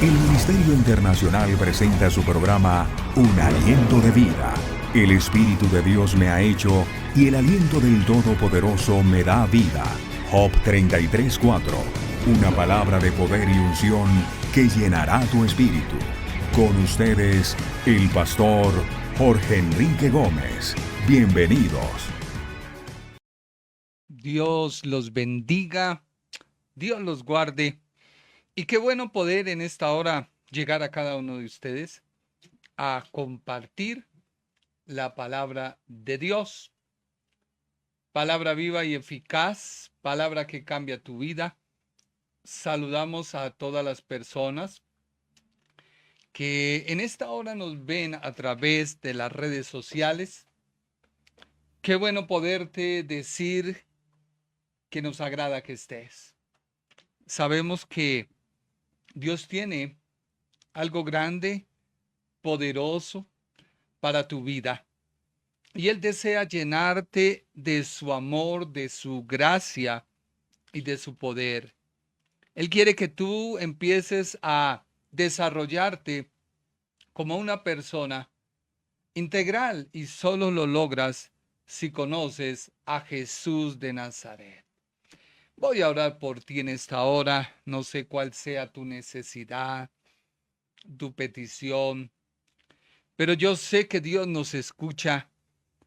El Ministerio Internacional presenta su programa Un Aliento de Vida. El Espíritu de Dios me ha hecho y el aliento del Todopoderoso me da vida. Job 33:4. Una palabra de poder y unción que llenará tu espíritu. Con ustedes, el pastor Jorge Enrique Gómez. Bienvenidos. Dios los bendiga, Dios los guarde. Y qué bueno poder en esta hora llegar a cada uno de ustedes a compartir la palabra de Dios. Palabra viva y eficaz, palabra que cambia tu vida. Saludamos a todas las personas que en esta hora nos ven a través de las redes sociales. Qué bueno poderte decir que nos agrada que estés. Sabemos que Dios tiene algo grande, poderoso para tu vida. Y Él desea llenarte de su amor, de su gracia y de su poder. Él quiere que tú empieces a desarrollarte como una persona integral y solo lo logras si conoces a Jesús de Nazaret. Voy a orar por ti en esta hora. No sé cuál sea tu necesidad, tu petición, pero yo sé que Dios nos escucha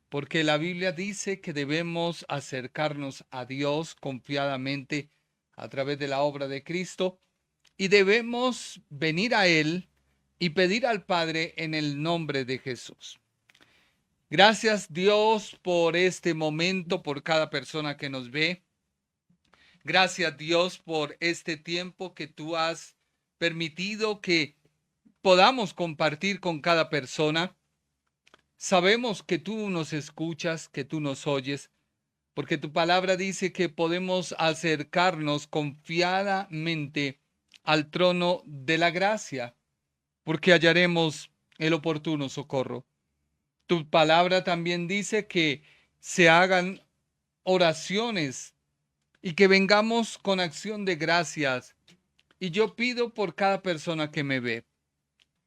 porque la Biblia dice que debemos acercarnos a Dios confiadamente a través de la obra de Cristo y debemos venir a Él y pedir al Padre en el nombre de Jesús. Gracias Dios por este momento, por cada persona que nos ve. Gracias Dios por este tiempo que tú has permitido que podamos compartir con cada persona. Sabemos que tú nos escuchas, que tú nos oyes, porque tu palabra dice que podemos acercarnos confiadamente al trono de la gracia, porque hallaremos el oportuno socorro. Tu palabra también dice que se hagan oraciones y que vengamos con acción de gracias. Y yo pido por cada persona que me ve.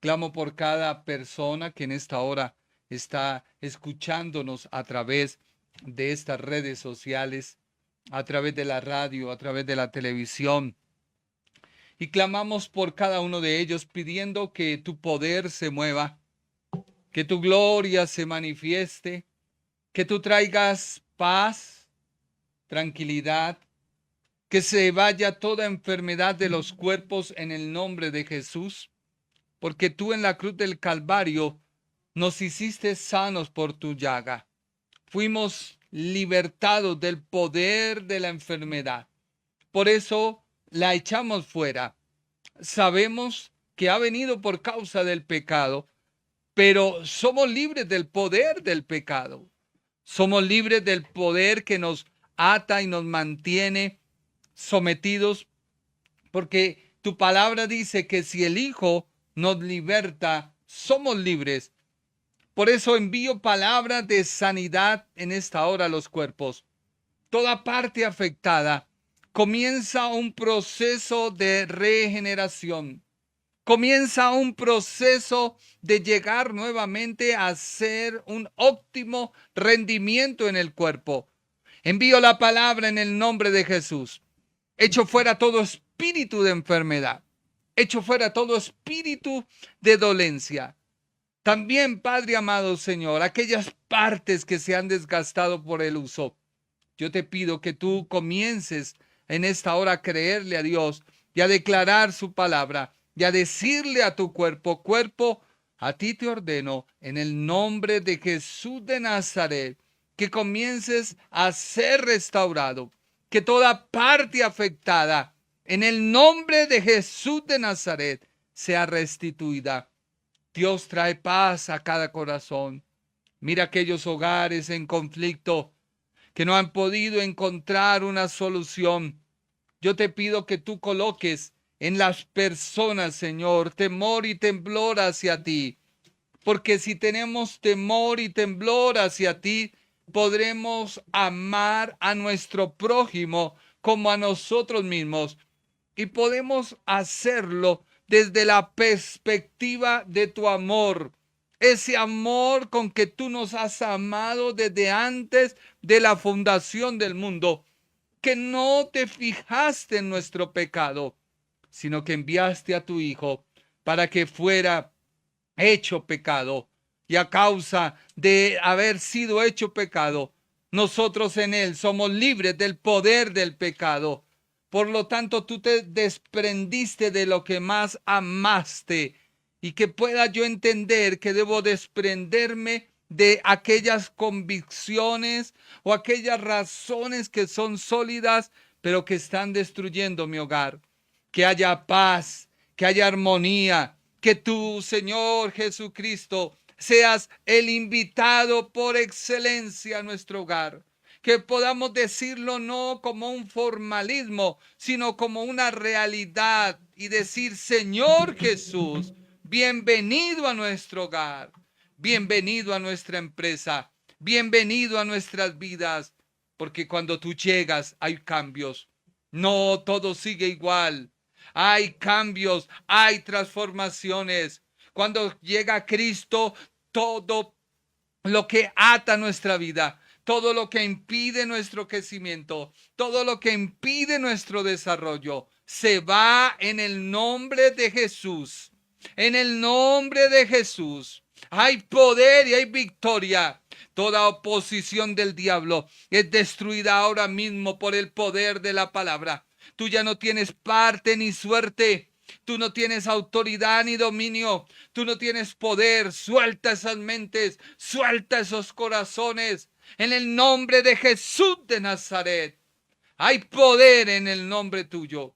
Clamo por cada persona que en esta hora está escuchándonos a través de estas redes sociales, a través de la radio, a través de la televisión. Y clamamos por cada uno de ellos pidiendo que tu poder se mueva, que tu gloria se manifieste, que tú traigas paz, tranquilidad, que se vaya toda enfermedad de los cuerpos en el nombre de Jesús, porque tú en la cruz del Calvario nos hiciste sanos por tu llaga. Fuimos libertados del poder de la enfermedad. Por eso la echamos fuera. Sabemos que ha venido por causa del pecado, pero somos libres del poder del pecado. Somos libres del poder que nos ata y nos mantiene sometidos, porque tu palabra dice que si el Hijo nos liberta, somos libres. Por eso envío palabras de sanidad en esta hora a los cuerpos. Toda parte afectada comienza un proceso de regeneración. Comienza un proceso de llegar nuevamente a ser un óptimo rendimiento en el cuerpo. Envío la palabra en el nombre de Jesús. Echo fuera todo espíritu de enfermedad. Echo fuera todo espíritu de dolencia. También, Padre amado Señor, aquellas partes que se han desgastado por el uso, yo te pido que tú comiences en esta hora a creerle a Dios y a declarar su palabra y a decirle a tu cuerpo, cuerpo, a ti te ordeno en el nombre de Jesús de Nazaret, que comiences a ser restaurado, que toda parte afectada en el nombre de Jesús de Nazaret sea restituida. Dios trae paz a cada corazón. Mira aquellos hogares en conflicto que no han podido encontrar una solución. Yo te pido que tú coloques en las personas, Señor, temor y temblor hacia ti. Porque si tenemos temor y temblor hacia ti, podremos amar a nuestro prójimo como a nosotros mismos. Y podemos hacerlo desde la perspectiva de tu amor. Ese amor con que tú nos has amado desde antes de la fundación del mundo, que no te fijaste en nuestro pecado, sino que enviaste a tu Hijo para que fuera hecho pecado. Y a causa de haber sido hecho pecado, nosotros en Él somos libres del poder del pecado. Por lo tanto, tú te desprendiste de lo que más amaste, y que pueda yo entender que debo desprenderme de aquellas convicciones o aquellas razones que son sólidas, pero que están destruyendo mi hogar. Que haya paz, que haya armonía, que tú, Señor Jesucristo, seas el invitado por excelencia a nuestro hogar. Que podamos decirlo no como un formalismo, sino como una realidad, y decir: Señor Jesús, bienvenido a nuestro hogar, bienvenido a nuestra empresa, bienvenido a nuestras vidas, porque cuando tú llegas hay cambios. No todo sigue igual. Hay cambios, hay transformaciones. Cuando llega Cristo, todo lo que ata nuestra vida, todo lo que impide nuestro crecimiento, todo lo que impide nuestro desarrollo, se va en el nombre de Jesús. En el nombre de Jesús hay poder y hay victoria. Toda oposición del diablo es destruida ahora mismo por el poder de la palabra. Tú ya no tienes parte ni suerte. Tú no tienes autoridad ni dominio. Tú no tienes poder. Suelta esas mentes. Suelta esos corazones. En el nombre de Jesús de Nazaret. Hay poder en el nombre tuyo.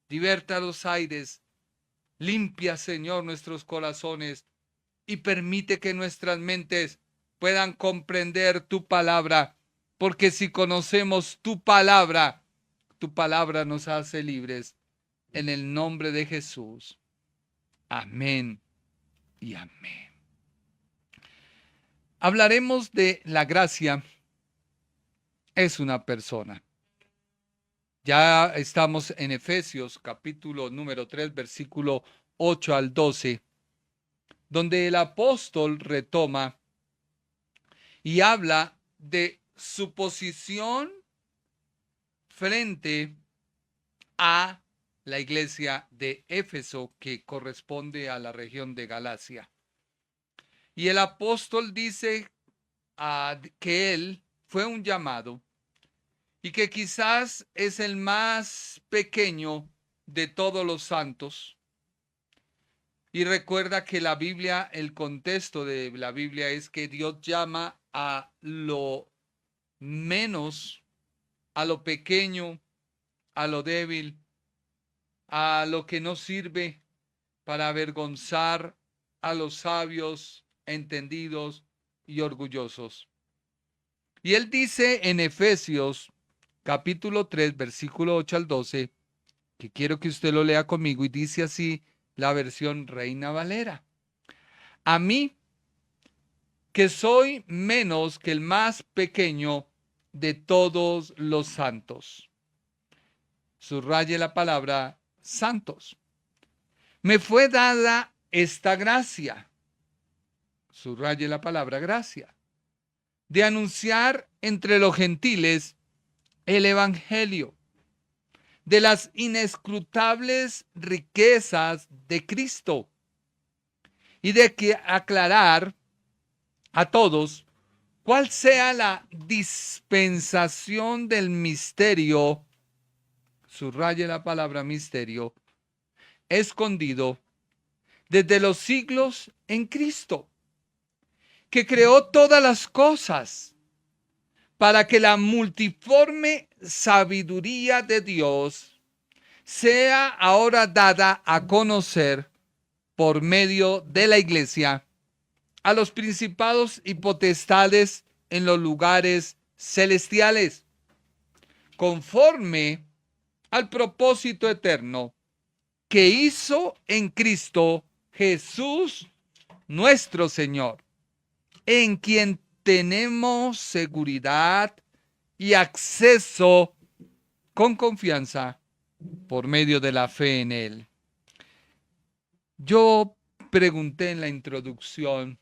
Liberta los aires. Limpia, Señor, nuestros corazones. Y permite que nuestras mentes puedan comprender tu palabra. Porque si conocemos tu palabra nos hace libres. En el nombre de Jesús. Amén y amén. Hablaremos de la gracia. Es una persona. Ya estamos en Efesios capítulo número 3, versículo 8 al 12, donde el apóstol retoma y habla de su posición frente a la iglesia de Éfeso, que corresponde a la región de Galacia. Y el apóstol dice que él fue un llamado y que quizás es el más pequeño de todos los santos. Y recuerda que la Biblia, el contexto de la Biblia es que Dios llama a lo menos, a lo pequeño, a lo débil, a lo que no sirve, para avergonzar a los sabios, entendidos y orgullosos. Y él dice en Efesios capítulo 3, versículo 8 al 12, que quiero que usted lo lea conmigo, y dice así la versión Reina Valera: a mí, que soy menos que el más pequeño de todos los santos. Subraye la palabra santos. Me fue dada esta gracia. Subraye la palabra gracia. De anunciar entre los gentiles el evangelio de las inescrutables riquezas de Cristo, y de que aclarar a todos cuál sea la dispensación del misterio, subraye la palabra misterio, escondido desde los siglos en Cristo, que creó todas las cosas para que la multiforme sabiduría de Dios sea ahora dada a conocer por medio de la iglesia a los principados y potestades en los lugares celestiales, conforme al propósito eterno que hizo en Cristo Jesús nuestro Señor, en quien tenemos seguridad y acceso con confianza por medio de la fe en Él. Yo pregunté en la introducción,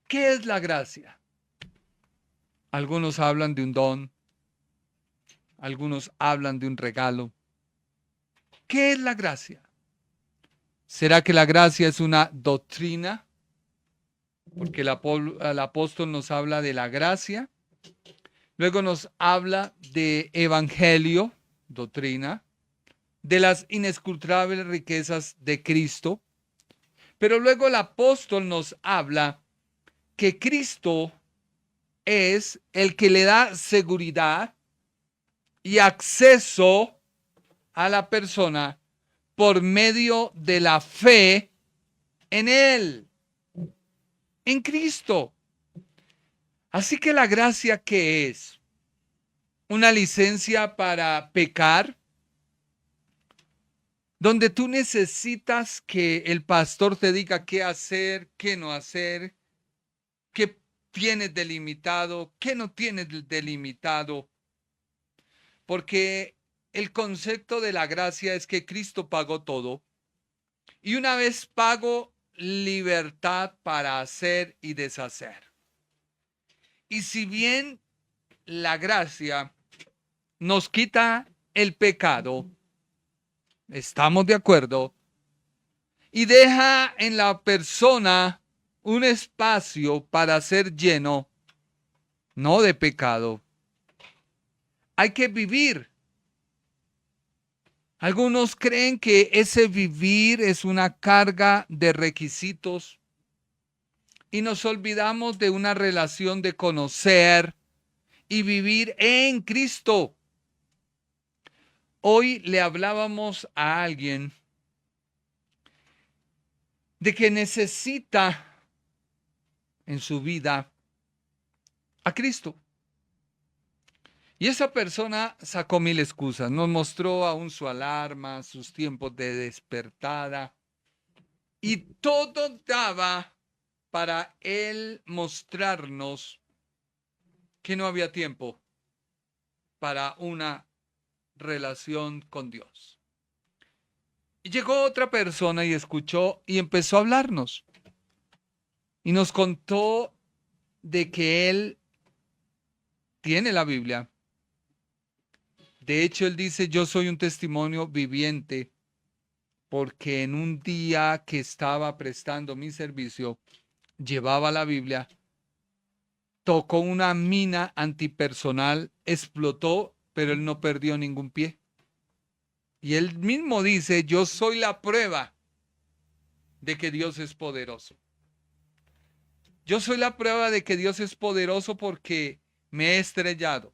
¿qué es la gracia? Algunos hablan de un don, algunos hablan de un regalo. ¿Qué es la gracia? ¿Será que la gracia es una doctrina? Porque el apóstol nos habla de la gracia. Luego nos habla de evangelio, doctrina, de las inescrutables riquezas de Cristo. Pero luego el apóstol nos habla que Cristo es el que le da seguridad y acceso a la persona por medio de la fe en Él, en Cristo. Así que la gracia, ¿qué es? ¿Una licencia para pecar? Donde tú necesitas que el pastor te diga qué hacer, qué no hacer, qué tienes delimitado, qué no tienes delimitado. Porque el concepto de la gracia es que Cristo pagó todo. Y una vez pago, libertad para hacer y deshacer. Y si bien la gracia nos quita el pecado, estamos de acuerdo, y deja en la persona un espacio para ser lleno, no de pecado. Hay que vivir. Algunos creen que ese vivir es una carga de requisitos y nos olvidamos de una relación de conocer y vivir en Cristo. Hoy le hablábamos a alguien de que necesita en su vida a Cristo. Y esa persona sacó mil excusas, nos mostró aún su alarma, sus tiempos de despertada, y todo daba para él mostrarnos que no había tiempo para una relación con Dios. Y llegó otra persona y escuchó y empezó a hablarnos. Y nos contó de que él tiene la Biblia. De hecho, él dice, yo soy un testimonio viviente, porque en un día que estaba prestando mi servicio, llevaba la Biblia, tocó una mina antipersonal, explotó, pero él no perdió ningún pie. Y él mismo dice, yo soy la prueba de que Dios es poderoso. Yo soy la prueba de que Dios es poderoso porque me he estrellado.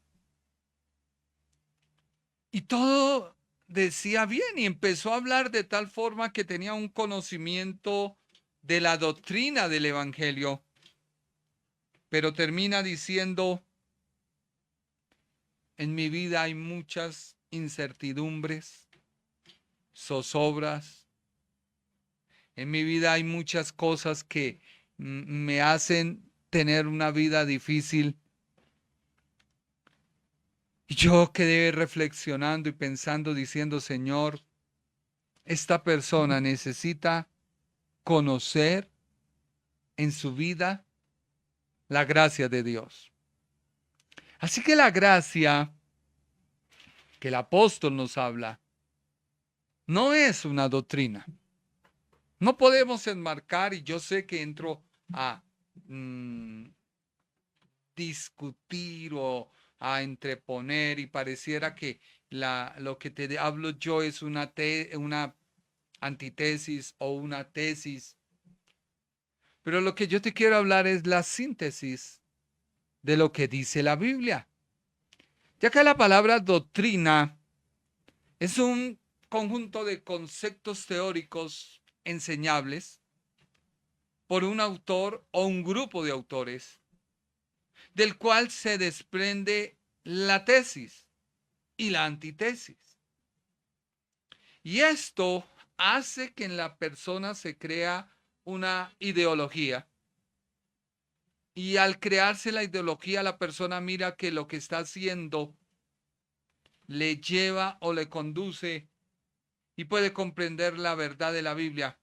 Y todo decía bien y empezó a hablar de tal forma que tenía un conocimiento de la doctrina del Evangelio. Pero termina diciendo, en mi vida hay muchas incertidumbres, zozobras. En mi vida hay muchas cosas que me hacen tener una vida difícil. Y yo quedé reflexionando y pensando, diciendo, Señor, esta persona necesita conocer en su vida la gracia de Dios. Así que la gracia que el apóstol nos habla no es una doctrina. No podemos enmarcar, y yo sé que entro a discutir o a entreponer y pareciera que lo que te hablo yo es una antitesis o una tesis. Pero lo que yo te quiero hablar es la síntesis de lo que dice la Biblia. Ya que la palabra doctrina es un conjunto de conceptos teóricos enseñables por un autor o un grupo de autores, del cual se desprende la tesis y la antitesis. Y esto hace que en la persona se crea una ideología. Y al crearse la ideología, la persona mira que lo que está haciendo le lleva o le conduce y puede comprender la verdad de la Biblia.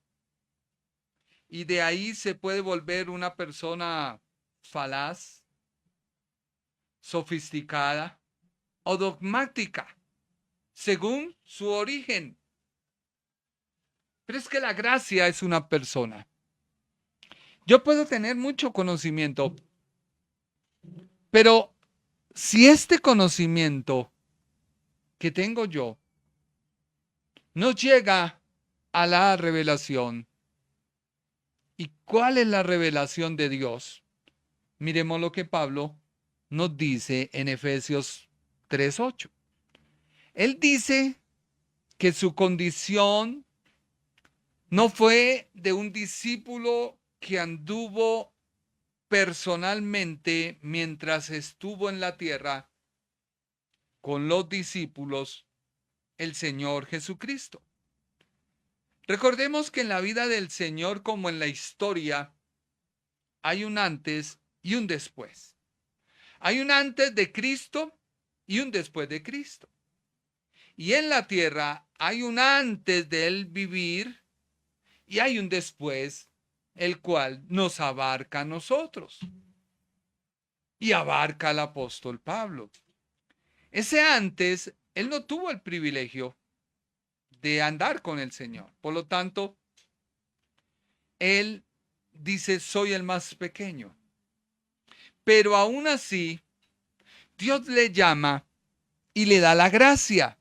Y de ahí se puede volver una persona falaz, sofisticada o dogmática, según su origen. Pero es que la gracia es una persona. Yo puedo tener mucho conocimiento, pero si este conocimiento que tengo yo no llega a la revelación, ¿y cuál es la revelación de Dios? Miremos lo que Pablo nos dice en Efesios 3:8. Él dice que su condición no fue de un discípulo que anduvo personalmente mientras estuvo en la tierra con los discípulos, el Señor Jesucristo. Recordemos que en la vida del Señor, como en la historia, hay un antes y un después. Hay un antes de Cristo y un después de Cristo. Y en la tierra hay un antes de él vivir y hay un después, el cual nos abarca a nosotros y abarca al apóstol Pablo. Ese antes, él no tuvo el privilegio de andar con el Señor. Por lo tanto, él dice, soy el más pequeño. Pero aún así, Dios le llama y le da la gracia.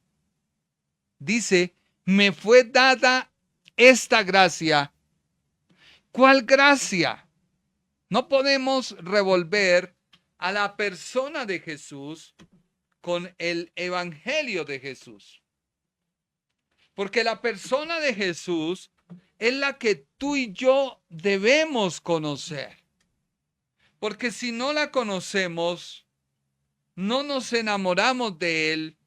Dice, me fue dada esta gracia. ¿Cuál gracia? No podemos revolver a la persona de Jesús con el evangelio de Jesús. Porque la persona de Jesús es la que tú y yo debemos conocer. Porque si no la conocemos, no nos enamoramos de él,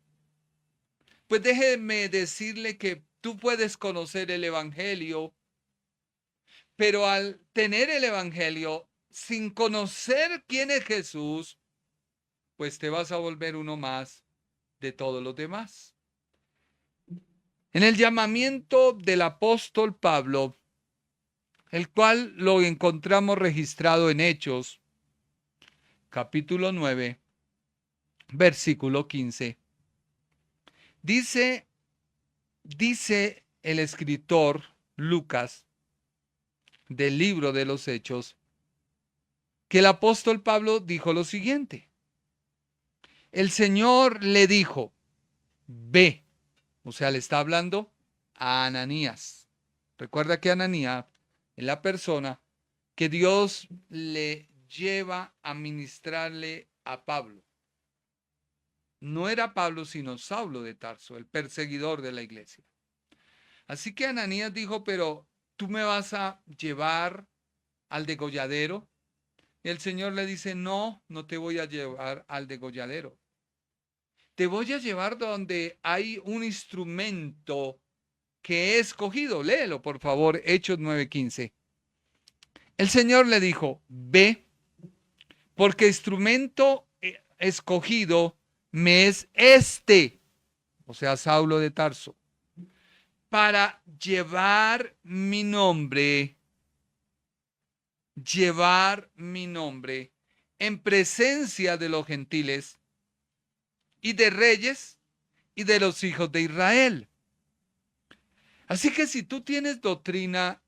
pues déjeme decirle que tú puedes conocer el evangelio, pero al tener el evangelio sin conocer quién es Jesús, pues te vas a volver uno más de todos los demás. En el llamamiento del apóstol Pablo, el cual lo encontramos registrado en Hechos, capítulo 9, versículo 15. Dice el escritor Lucas del libro de los Hechos, que el apóstol Pablo dijo lo siguiente. El Señor le dijo, ve. O sea, le está hablando a Ananías. Recuerda que Ananías es la persona que Dios le lleva a ministrarle a Pablo. No era Pablo, sino Saulo de Tarso, el perseguidor de la iglesia. Así que Ananías dijo, pero tú me vas a llevar al degolladero. Y el Señor le dice, no, no te voy a llevar al degolladero. Te voy a llevar donde hay un instrumento que he escogido. Léelo, por favor, Hechos 9:15. El Señor le dijo, ve, porque instrumento escogido me es este, o sea, Saulo de Tarso, para llevar mi nombre en presencia de los gentiles y de reyes y de los hijos de Israel. Así que si tú tienes doctrina,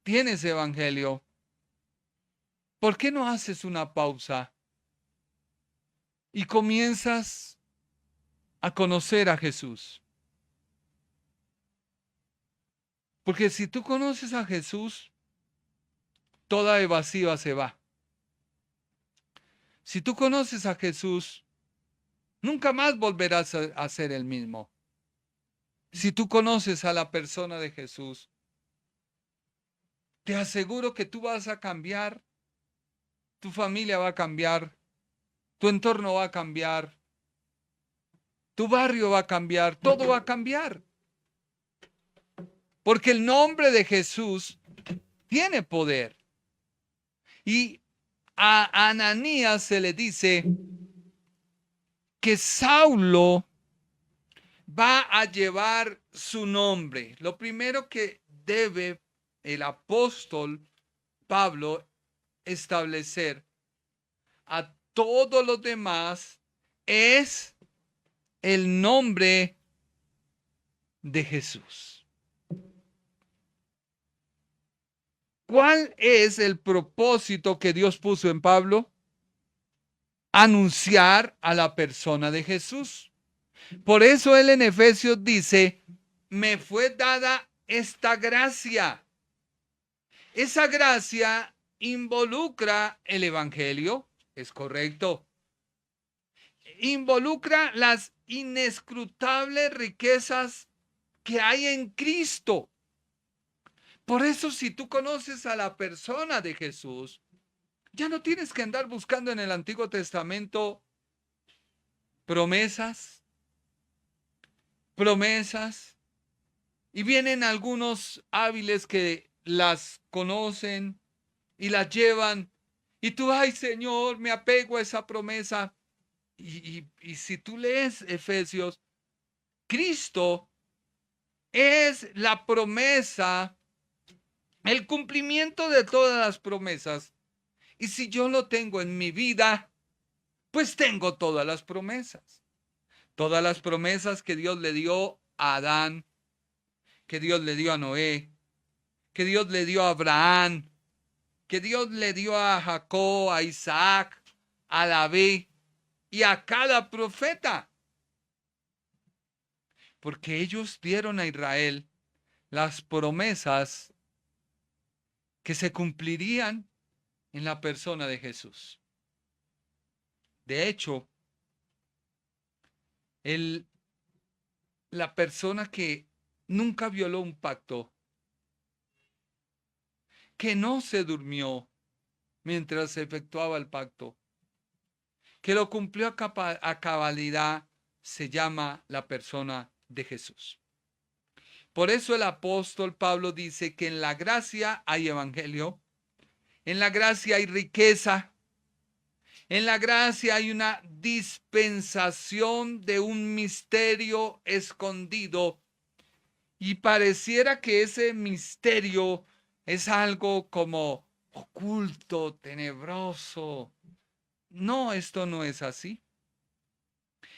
tienes evangelio, ¿por qué no haces una pausa y comienzas a conocer a Jesús? Porque si tú conoces a Jesús, toda evasiva se va. Si tú conoces a Jesús, nunca más volverás a ser el mismo. Si tú conoces a la persona de Jesús, te aseguro que tú vas a cambiar, tu familia va a cambiar, tu entorno va a cambiar, tu barrio va a cambiar, todo va a cambiar. Porque el nombre de Jesús tiene poder. Y a Ananías se le dice que Saulo va a llevar su nombre. Lo primero que debe el apóstol Pablo establecer a todos los demás es el nombre de Jesús. ¿Cuál es el propósito que Dios puso en Pablo? Anunciar a la persona de Jesús. Por eso él en Efesios dice, me fue dada esta gracia. Esa gracia involucra el Evangelio, es correcto. Involucra las inescrutables riquezas que hay en Cristo. Por eso, si tú conoces a la persona de Jesús, ya no tienes que andar buscando en el Antiguo Testamento promesas, y vienen algunos hábiles que las conocen y las llevan, y tú, ay Señor, me apego a esa promesa. Y si tú lees Efesios, Cristo es la promesa, el cumplimiento de todas las promesas. Y si yo lo tengo en mi vida, pues tengo todas las promesas. Todas las promesas que Dios le dio a Adán, que Dios le dio a Noé, que Dios le dio a Abraham, que Dios le dio a Jacob, a Isaac, a David y a cada profeta. Porque ellos dieron a Israel las promesas que se cumplirían en la persona de Jesús. De hecho, la persona que nunca violó un pacto, que no se durmió mientras se efectuaba el pacto, que lo cumplió a cabalidad, se llama la persona de Jesús. Por eso el apóstol Pablo dice que en la gracia hay evangelio, en la gracia hay riqueza, en la gracia hay una dispensación de un misterio escondido, y pareciera que ese misterio es algo como oculto, tenebroso. No, esto no es así.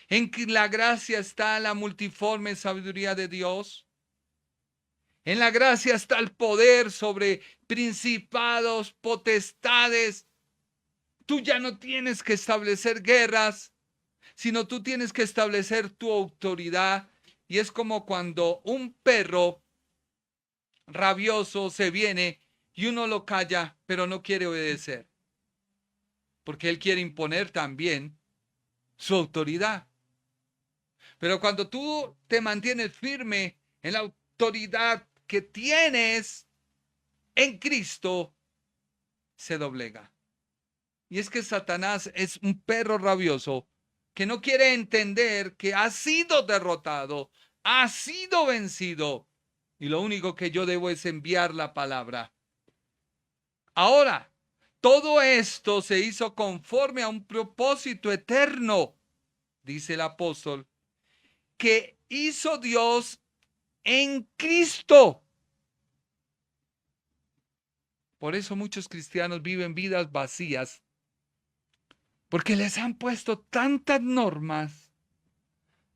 En la gracia está la multiforme sabiduría de Dios. En la gracia está el poder sobre principados, potestades. Tú ya no tienes que establecer guerras, sino tú tienes que establecer tu autoridad. Y es como cuando un perro rabioso se viene y uno lo calla, pero no quiere obedecer, porque él quiere imponer también su autoridad. Pero cuando tú te mantienes firme en la autoridad que tienes en Cristo, se doblega. Y es que Satanás es un perro rabioso que no quiere entender que ha sido derrotado, ha sido vencido. Y lo único que yo debo es enviar la palabra. Ahora, todo esto se hizo conforme a un propósito eterno, dice el apóstol, que hizo Dios en Cristo. Por eso muchos cristianos viven vidas vacías, porque les han puesto tantas normas.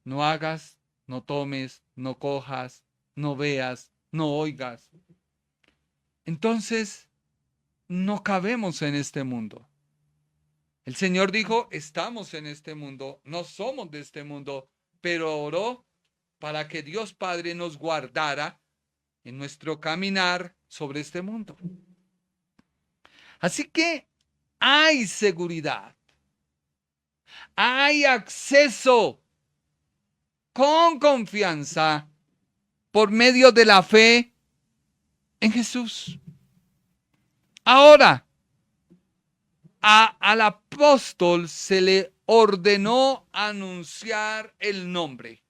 No hagas, no tomes, no cojas, no veas, no oigas. Entonces, no cabemos en este mundo. El Señor dijo, estamos en este mundo, no somos de este mundo, pero oró para que Dios Padre nos guardara en nuestro caminar sobre este mundo. Así que hay seguridad, hay acceso con confianza por medio de la fe en Jesús. Ahora, al apóstol se le ordenó anunciar el nombre.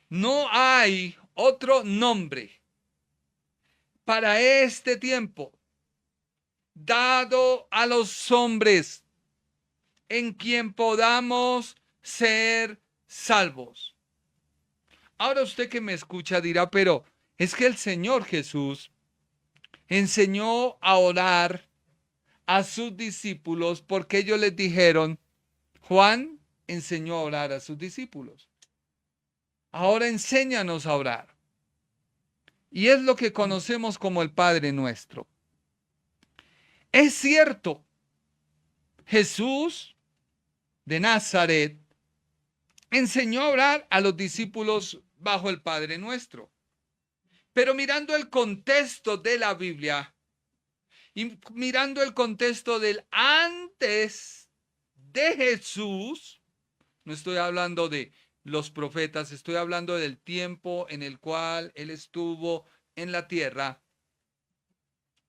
No hay otro nombre para este tiempo dado a los hombres en quien podamos ser salvos. Ahora usted que me escucha dirá, pero es que el Señor Jesús enseñó a orar a sus discípulos porque ellos les dijeron, Juan enseñó a orar a sus discípulos. Ahora enséñanos a orar. Y es lo que conocemos como el Padre Nuestro. Es cierto, Jesús de Nazaret enseñó a orar a los discípulos bajo el Padre Nuestro. Pero mirando el contexto de la Biblia y mirando el contexto del antes de Jesús, no estoy hablando de los profetas, estoy hablando del tiempo en el cual Él estuvo en la tierra.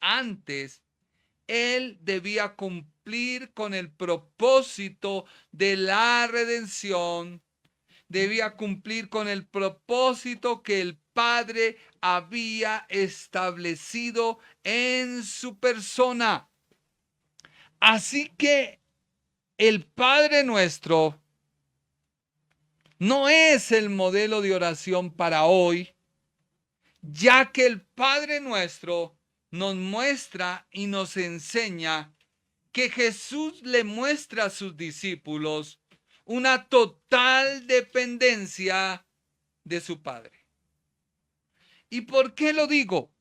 Antes, Él debía cumplir con el propósito de la redención, debía cumplir con el propósito que el Padre había establecido en su persona. Así que el Padre Nuestro no es el modelo de oración para hoy, ya que el Padre Nuestro nos muestra y nos enseña que Jesús le muestra a sus discípulos una total dependencia de su Padre. ¿Y por qué lo digo?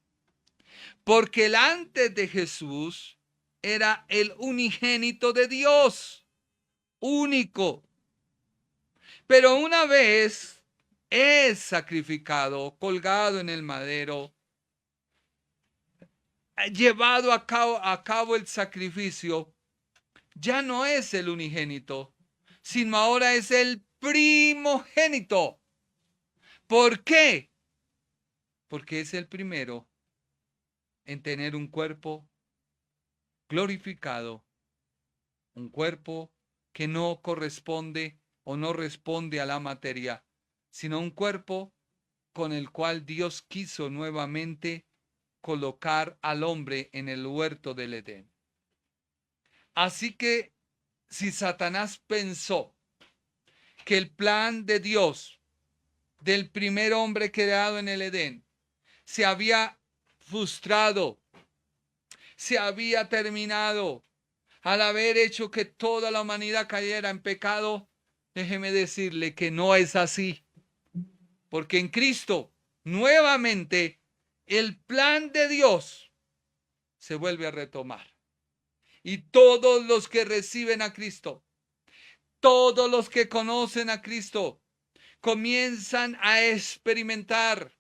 Porque el antes de Jesús era el unigénito de Dios, único. Pero una vez es sacrificado, colgado en el madero, llevado a cabo el sacrificio, ya no es el unigénito, sino ahora es el primogénito. ¿Por qué? Porque es el primero en tener un cuerpo glorificado, un cuerpo que no corresponde o no responde a la materia, sino un cuerpo con el cual Dios quiso nuevamente colocar al hombre en el huerto del Edén. Así que si Satanás pensó que el plan de Dios del primer hombre creado en el Edén se había frustrado, se había terminado al haber hecho que toda la humanidad cayera en pecado, déjeme decirle que no es así, porque en Cristo nuevamente el plan de Dios se vuelve a retomar. Y todos los que reciben a Cristo, todos los que conocen a Cristo, comienzan a experimentar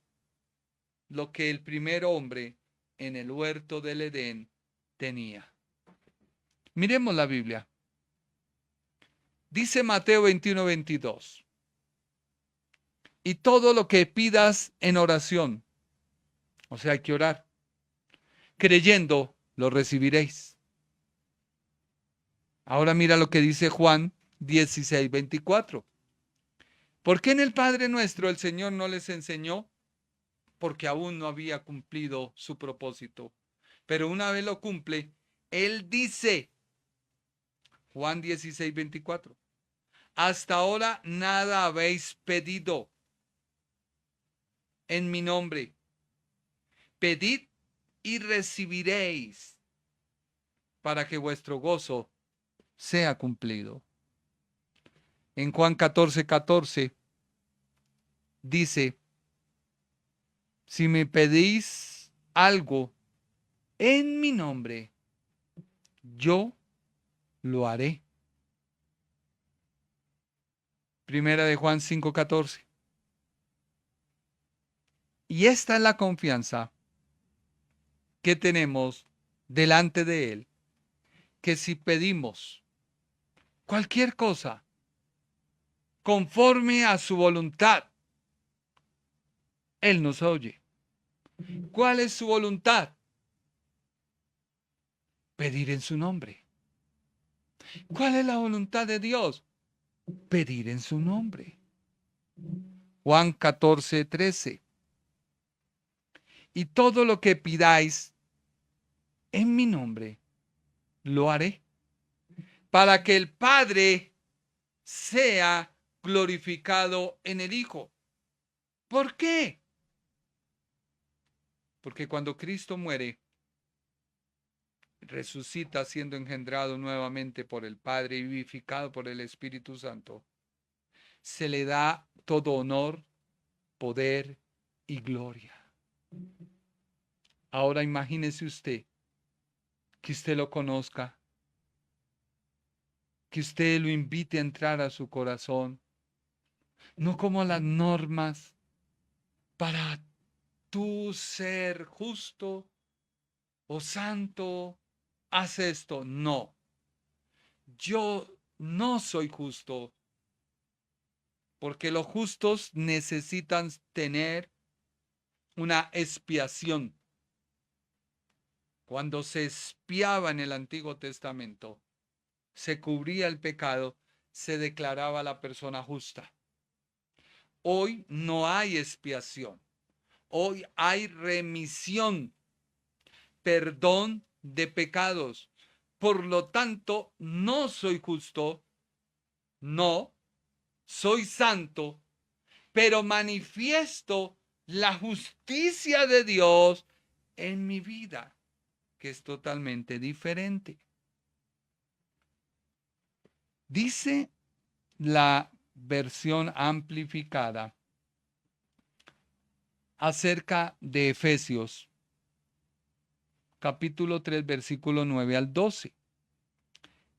lo que el primer hombre en el huerto del Edén tenía. Miremos la Biblia. Dice Mateo 21:22. Y todo lo que pidas en oración, o sea, hay que orar, creyendo, lo recibiréis. Ahora mira lo que dice Juan 16:24. ¿Por qué en el Padre Nuestro el Señor no les enseñó? Porque aún no había cumplido su propósito. Pero una vez lo cumple, Él dice, Juan 16:24, hasta ahora nada habéis pedido en mi nombre. Pedid y recibiréis, para que vuestro gozo sea cumplido. En Juan 14:14 dice, si me pedís algo en mi nombre, yo lo haré. Primera de Juan 5:14. Y esta es la confianza que tenemos delante de Él, que si pedimos cualquier cosa conforme a su voluntad, Él nos oye. ¿Cuál es su voluntad? Pedir en su nombre. ¿Cuál es la voluntad de Dios? Pedir en su nombre. Juan 14:13. Y todo lo que pidáis en mi nombre, lo haré, para que el Padre sea glorificado en el Hijo. ¿Por qué? Porque cuando Cristo muere, resucita siendo engendrado nuevamente por el Padre y vivificado por el Espíritu Santo, se le da todo honor, poder y gloria. Ahora imagínese usted que usted lo conozca, que usted lo invite a entrar a su corazón, no como las normas para tú ser justo o santo, haz esto. No, yo no soy justo, porque los justos necesitan tener una expiación. Cuando se expiaba en el Antiguo Testamento, se cubría el pecado, se declaraba la persona justa. Hoy no hay expiación. Hoy hay remisión, perdón de pecados. Por lo tanto, no soy justo, no, soy santo, pero manifiesto la justicia de Dios en mi vida, que es totalmente diferente. Dice la versión amplificada acerca de Efesios, capítulo 3, versículo 9 al 12.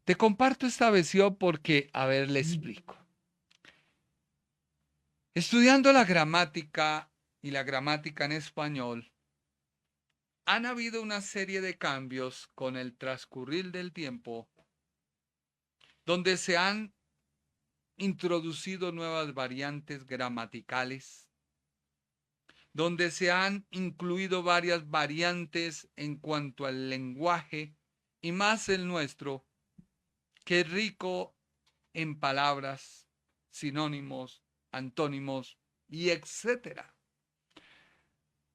Te comparto esta versión porque, a ver, le explico. Estudiando la gramática y la gramática en español, han habido una serie de cambios con el transcurrir del tiempo, donde se han introducido nuevas variantes gramaticales, donde se han incluido varias variantes en cuanto al lenguaje, y más el nuestro, que es rico en palabras, sinónimos, antónimos y etcétera.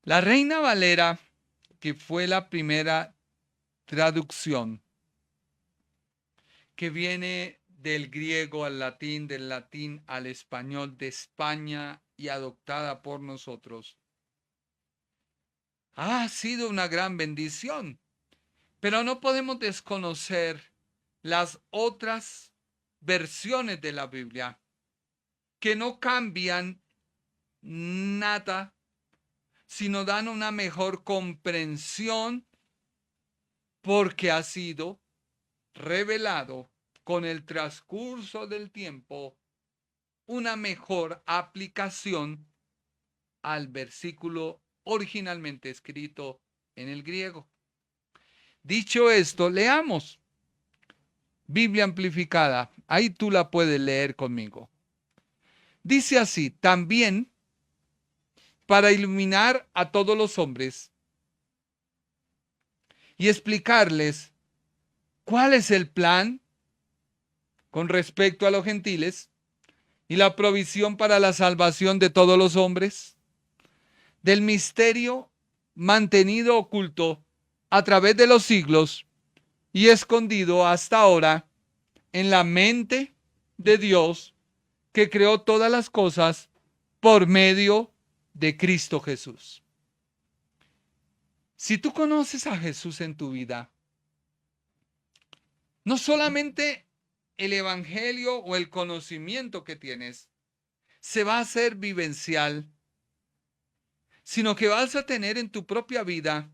La Reina Valera, que fue la primera traducción, que viene del griego al latín, del latín al español de España y adoptada por nosotros, ha sido una gran bendición. Pero no podemos desconocer las otras versiones de la Biblia que no cambian nada, sino dan una mejor comprensión porque ha sido revelado con el transcurso del tiempo una mejor aplicación al versículo originalmente escrito en el griego. Dicho esto, leamos Biblia amplificada. Ahí tú la puedes leer conmigo. Dice así: también para iluminar a todos los hombres y explicarles cuál es el plan con respecto a los gentiles y la provisión para la salvación de todos los hombres, del misterio mantenido oculto a través de los siglos y escondido hasta ahora en la mente de Dios, que creó todas las cosas por medio de Cristo Jesús. Si tú conoces a Jesús en tu vida, no solamente el evangelio o el conocimiento que tienes se va a hacer vivencial, sino que vas a tener en tu propia vida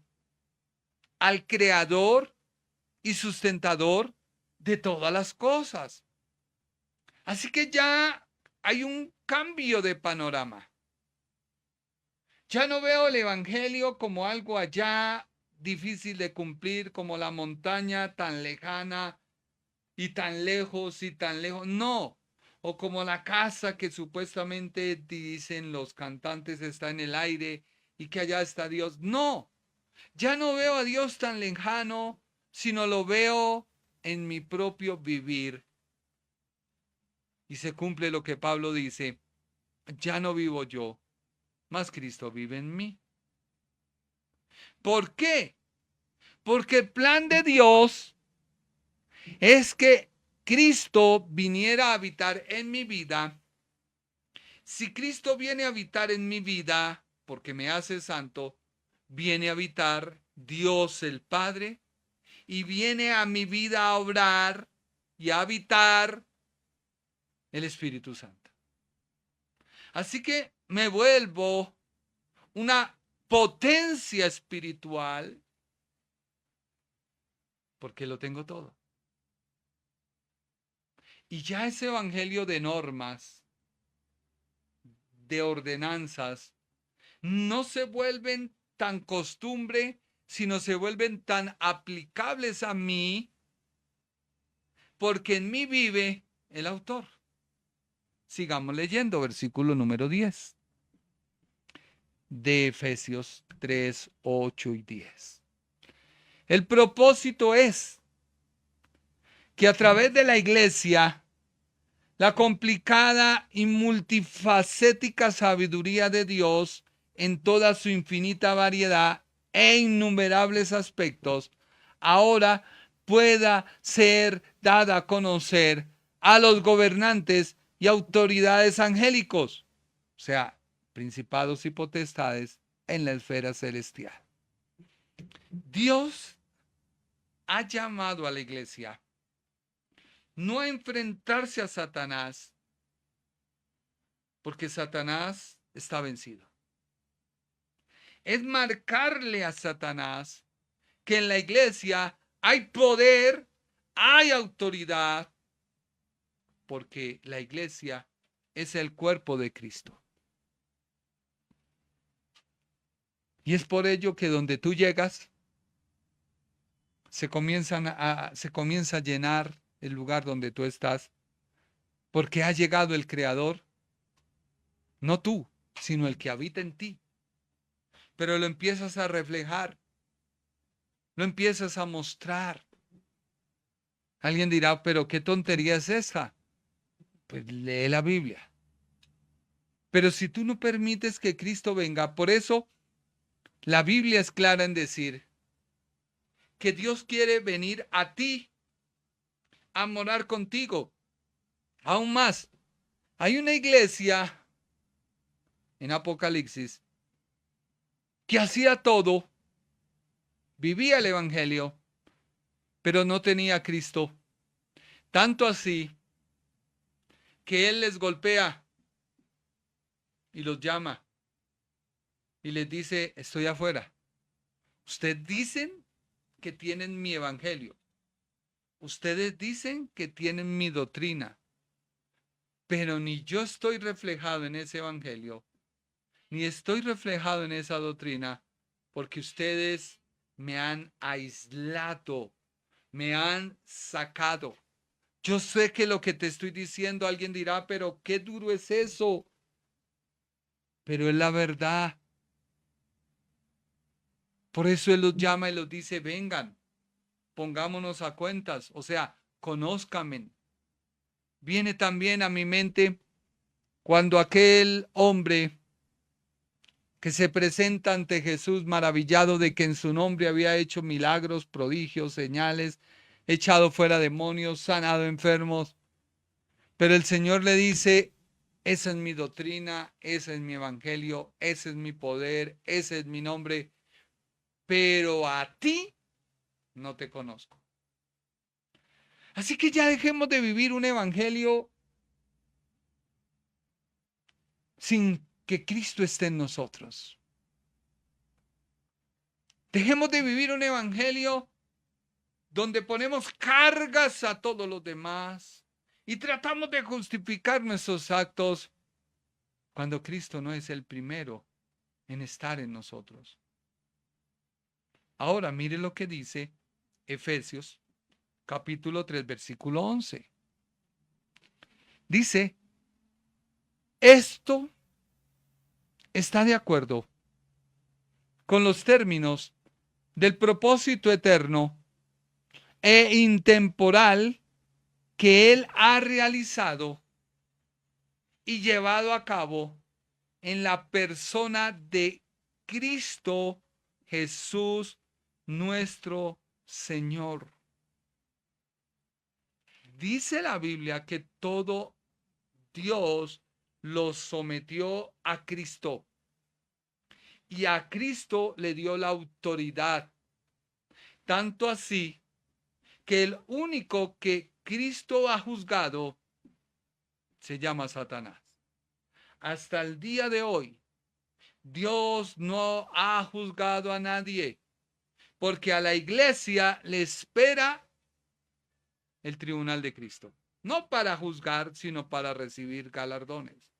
al creador y sustentador de todas las cosas. Así que ya hay un cambio de panorama. Ya no veo el evangelio como algo allá difícil de cumplir, como la montaña tan lejana y tan lejos y tan lejos. No. O como la casa que supuestamente dicen los cantantes está en el aire y que allá está Dios. No. Ya no veo a Dios tan lejano, sino lo veo en mi propio vivir. Y se cumple lo que Pablo dice: ya no vivo yo, mas Cristo vive en mí. ¿Por qué? Porque el plan de Dios es que Cristo viniera a habitar en mi vida Si Cristo viene a habitar en mi vida, porque me hace santo, viene a habitar Dios el Padre y viene a mi vida a obrar y a habitar el Espíritu Santo. Así que me vuelvo una potencia espiritual porque lo tengo todo. Y ya ese evangelio de normas, de ordenanzas, no se vuelven tan costumbre, sino se vuelven tan aplicables a mí, porque en mí vive el autor. Sigamos leyendo, versículo número 10 de Efesios 3, 8 y 10. El propósito es que a través de la iglesia, la complicada y multifacética sabiduría de Dios en toda su infinita variedad e innumerables aspectos, ahora pueda ser dada a conocer a los gobernantes y autoridades angélicos, o sea, principados y potestades en la esfera celestial. Dios ha llamado a la iglesia no a enfrentarse a Satanás, porque Satanás está vencido. Es marcarle a Satanás que en la iglesia hay poder, hay autoridad, porque la iglesia es el cuerpo de Cristo. Y es por ello que donde tú llegas, se comienza a llenar el lugar donde tú estás, porque ha llegado el Creador, no tú, sino el que habita en ti. Pero lo empiezas a reflejar, lo empiezas a mostrar. Alguien dirá, pero ¿qué tontería es esa? Pues lee la Biblia. Pero si tú no permites que Cristo venga, por eso la Biblia es clara en decir que Dios quiere venir a ti, a morar contigo. Aún más, hay una iglesia en Apocalipsis que hacía todo, vivía el Evangelio, pero no tenía a Cristo. Tanto así que Él les golpea y los llama y les dice, estoy afuera. Ustedes dicen que tienen mi Evangelio. Ustedes dicen que tienen mi doctrina. Pero ni yo estoy reflejado en ese Evangelio, ni estoy reflejado en esa doctrina, porque ustedes me han aislado, me han sacado. Yo sé que lo que te estoy diciendo, alguien dirá, pero qué duro es eso. Pero es la verdad. Por eso Él los llama y los dice, vengan, pongámonos a cuentas, o sea, conózcanme. Viene también a mi mente cuando aquel hombre que se presenta ante Jesús maravillado de que en su nombre había hecho milagros, prodigios, señales, echado fuera demonios, sanado enfermos. Pero el Señor le dice, esa es mi doctrina, ese es mi evangelio, ese es mi poder, ese es mi nombre, pero a ti no te conozco. Así que ya dejemos de vivir un evangelio sin que Cristo esté en nosotros. Dejemos de vivir un evangelio donde ponemos cargas a todos los demás y tratamos de justificar nuestros actos cuando Cristo no es el primero en estar en nosotros. Ahora mire lo que dice Efesios capítulo 3 versículo 11. Dice, esto está de acuerdo con los términos del propósito eterno e intemporal que Él ha realizado y llevado a cabo en la persona de Cristo Jesús, nuestro Señor. Dice la Biblia que todo Dios los sometió a Cristo. Y a Cristo le dio la autoridad. Tanto así que el único que Cristo ha juzgado se llama Satanás. Hasta el día de hoy, Dios no ha juzgado a nadie, porque a la iglesia le espera el tribunal de Cristo. No para juzgar, sino para recibir galardones.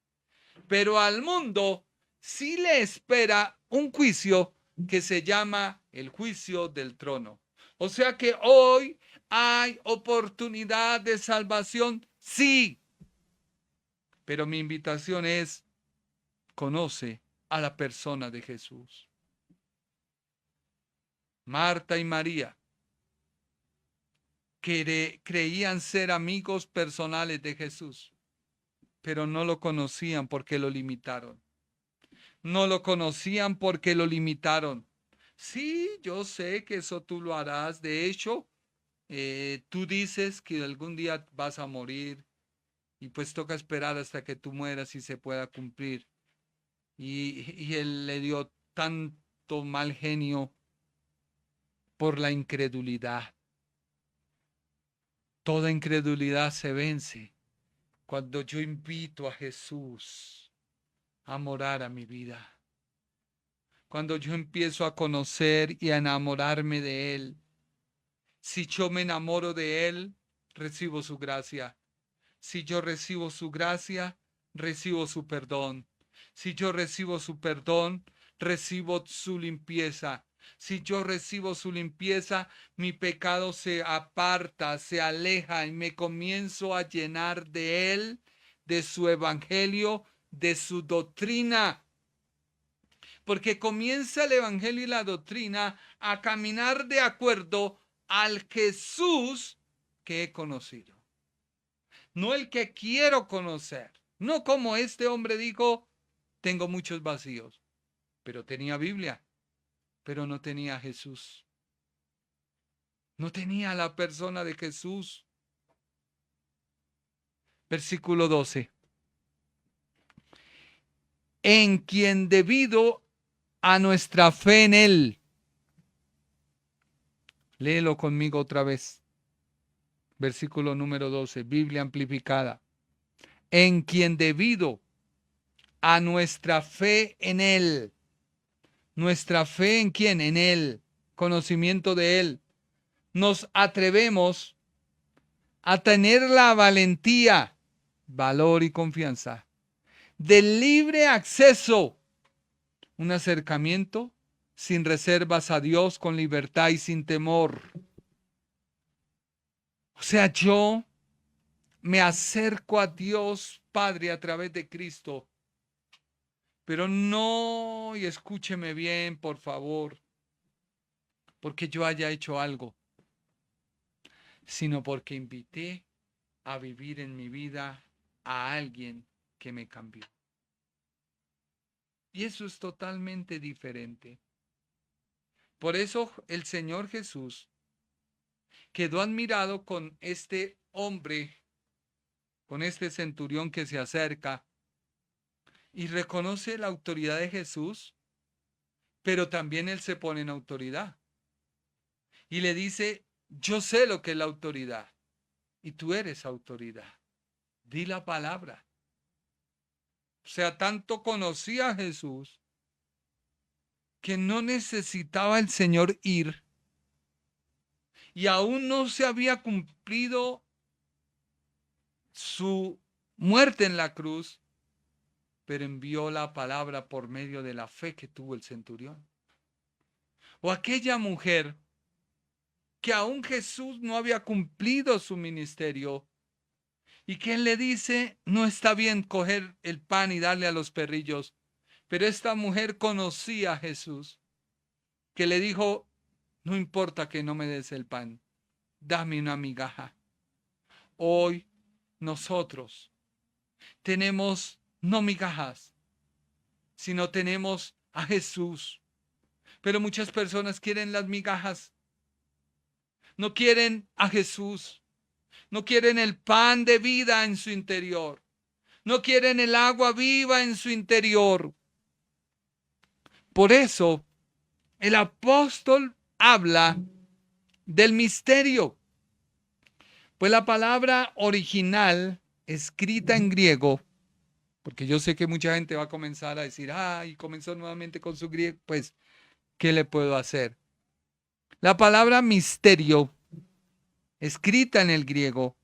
Pero al mundo sí le espera un juicio que se llama el juicio del trono. O sea que hoy hay oportunidad de salvación, sí. Pero mi invitación es, conoce a la persona de Jesús. Marta y María creían ser amigos personales de Jesús, pero no lo conocían porque lo limitaron. No lo conocían porque lo limitaron. Sí, yo sé que eso tú lo harás. De hecho, tú dices que algún día vas a morir y pues toca esperar hasta que tú mueras y se pueda cumplir. Y él le dio tanto mal genio por la incredulidad. Toda incredulidad se vence cuando yo invito a Jesús a morar a mi vida. Cuando yo empiezo a conocer y a enamorarme de Él. Si yo me enamoro de Él, recibo su gracia. Si yo recibo su gracia, recibo su perdón. Si yo recibo su perdón, recibo su limpieza. Si yo recibo su limpieza, mi pecado se aparta, se aleja y me comienzo a llenar de Él, de su evangelio, de su doctrina. Porque comienza el evangelio y la doctrina a caminar de acuerdo al Jesús que he conocido. No el que quiero conocer. No como este hombre dijo, tengo muchos vacíos, pero tenía Biblia, pero no tenía Jesús. No tenía la persona de Jesús. Versículo 12. En quien debido a nuestra fe en Él. Léelo conmigo otra vez. Versículo número 12, Biblia amplificada. En quien debido a nuestra fe en Él. ¿Nuestra fe en quién? En Él. Conocimiento de Él. Nos atrevemos a tener la valentía, valor y confianza del libre acceso, un acercamiento sin reservas a Dios, con libertad y sin temor. O sea, yo me acerco a Dios Padre a través de Cristo, pero no, y escúcheme bien, por favor, porque yo haya hecho algo, sino porque invité a vivir en mi vida a alguien que me cambió. Y eso es totalmente diferente. Por eso el Señor Jesús quedó admirado con este hombre, con este centurión que se acerca y reconoce la autoridad de Jesús, pero también él se pone en autoridad. Y le dice, yo sé lo que es la autoridad y tú eres autoridad. Di la palabra. O sea, tanto conocía a Jesús que no necesitaba el Señor ir y aún no se había cumplido su muerte en la cruz, pero envió la palabra por medio de la fe que tuvo el centurión. O aquella mujer que aún Jesús no había cumplido su ministerio y que él le dice, no está bien coger el pan y darle a los perrillos, pero esta mujer conocía a Jesús, que le dijo, no importa que no me des el pan, dame una migaja. Hoy nosotros tenemos no migajas, sino tenemos a Jesús. Pero muchas personas quieren las migajas. No quieren a Jesús. No quieren el pan de vida en su interior. no quieren el agua viva en su interior. Por eso, el apóstol habla del misterio. Pues la palabra original, escrita en griego, porque yo sé que mucha gente va a comenzar a decir, y comenzó nuevamente con su griego, pues, ¿qué le puedo hacer? La palabra misterio, escrita en el griego,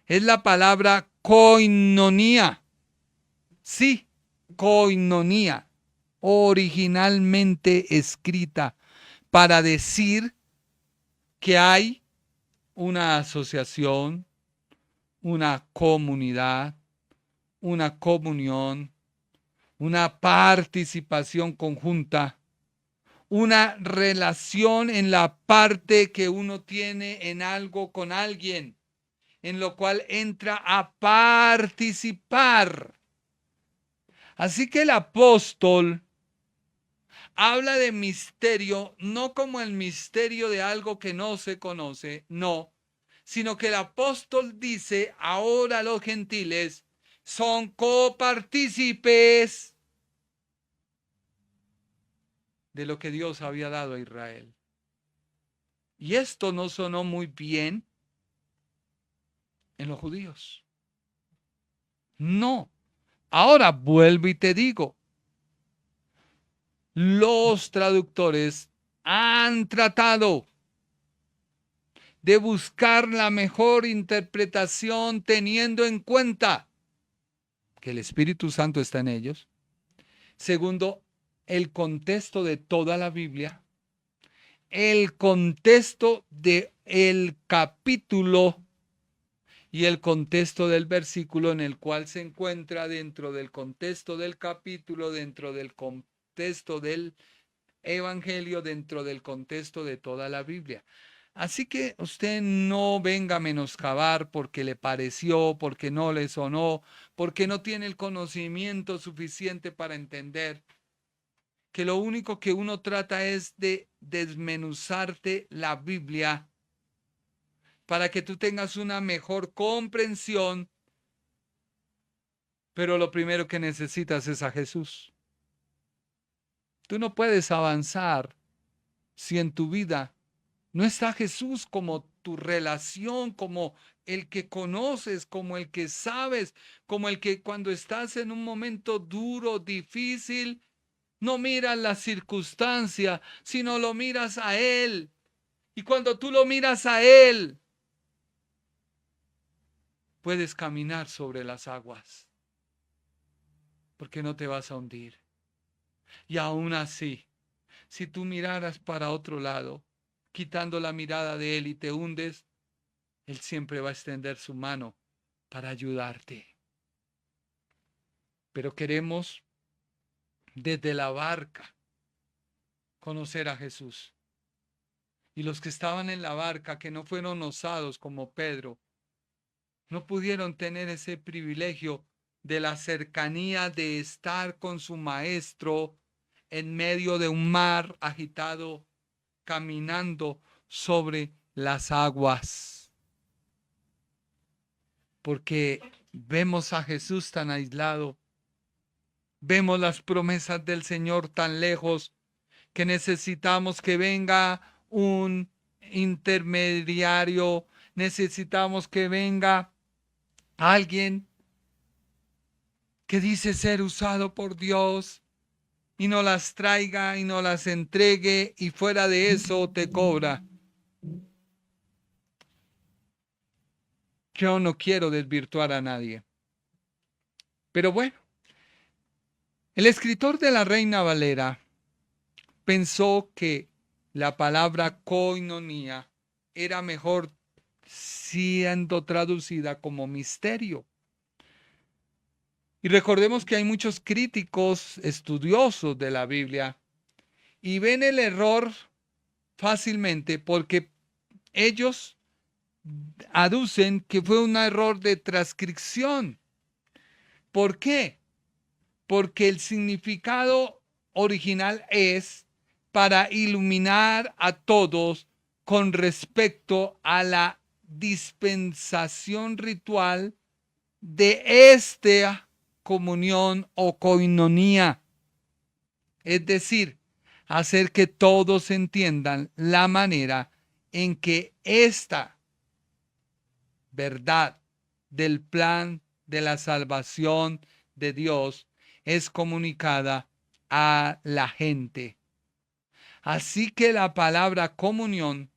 es la palabra koinonía. Sí, koinonía, originalmente escrita para decir que hay una asociación, una comunidad, una comunión, una participación conjunta, una relación en la parte que uno tiene en algo con alguien, en lo cual entra a participar. Así que el apóstol habla de misterio, no como el misterio de algo que no se conoce, no, sino que el apóstol dice, ahora los gentiles son copartícipes de lo que Dios había dado a Israel. Y esto no sonó muy bien en los judíos. No. Ahora vuelvo y te digo, los traductores han tratado de buscar la mejor interpretación teniendo en cuenta que el Espíritu Santo está en ellos. Segundo, el contexto de toda la Biblia, el contexto del capítulo y el contexto del versículo en el cual se encuentra, dentro del contexto del capítulo, dentro del contexto del evangelio, dentro del contexto de toda la Biblia. Así que usted no venga a menoscabar porque le pareció, porque no le sonó, porque no tiene el conocimiento suficiente para entender que lo único que uno trata es de desmenuzarte la Biblia para que tú tengas una mejor comprensión, pero lo primero que necesitas es a Jesús. Tú no puedes avanzar si en tu vida no está Jesús como tu relación, como el que conoces, como el que sabes, como el que cuando estás en un momento duro, difícil, no miras la circunstancia, sino lo miras a Él. Y cuando tú lo miras a Él, puedes caminar sobre las aguas, porque no te vas a hundir. Y aún así, si tú miraras para otro lado, quitando la mirada de Él y te hundes, Él siempre va a extender su mano para ayudarte. Pero queremos desde la barca conocer a Jesús. Y los que estaban en la barca, que no fueron osados como Pedro, no pudieron tener ese privilegio de la cercanía de estar con su maestro en medio de un mar agitado, caminando sobre las aguas. Porque vemos a Jesús tan aislado, vemos las promesas del Señor tan lejos, que necesitamos que venga un intermediario, necesitamos que venga alguien que dice ser usado por Dios y no las traiga y no las entregue y fuera de eso te cobra. Yo no quiero desvirtuar a nadie. Pero bueno, el escritor de la Reina Valera pensó que la palabra koinonía era mejor siendo traducida como misterio. Y recordemos que hay muchos críticos estudiosos de la Biblia y ven el error fácilmente porque ellos aducen que fue un error de transcripción. ¿Por qué? Porque el significado original es para iluminar a todos con respecto a la dispensación ritual de comunión o koinonía. Es decir, hacer que todos entiendan la manera en que esta verdad del plan de la salvación de Dios es comunicada a la gente. Así que la palabra comunión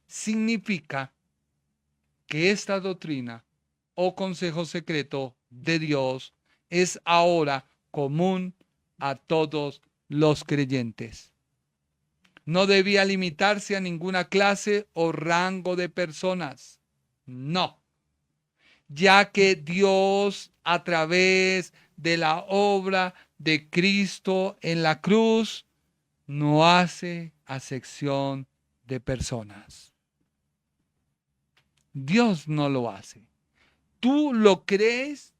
significa que esta doctrina o consejo secreto de Dios es ahora común a todos los creyentes. No debía limitarse a ninguna clase o rango de personas. No, ya que Dios a través de la obra de Cristo en la cruz no hace acepción de personas. Dios no lo hace. ¿Tú lo crees?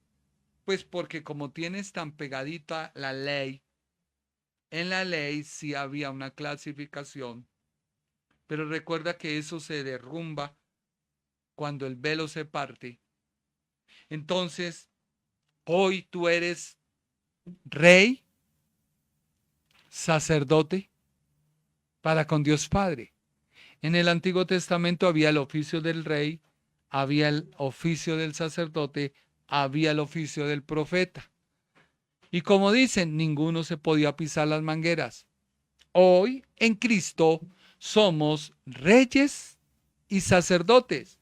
Pues porque como tienes tan pegadita la ley, en la ley sí había una clasificación, pero recuerda que eso se derrumba cuando el velo se parte. Entonces, hoy tú eres rey, sacerdote para con Dios Padre. En el Antiguo Testamento había el oficio del rey, había el oficio del sacerdote, había el oficio del profeta. Y como dicen, ninguno se podía pisar las mangueras. Hoy en Cristo somos reyes y sacerdotes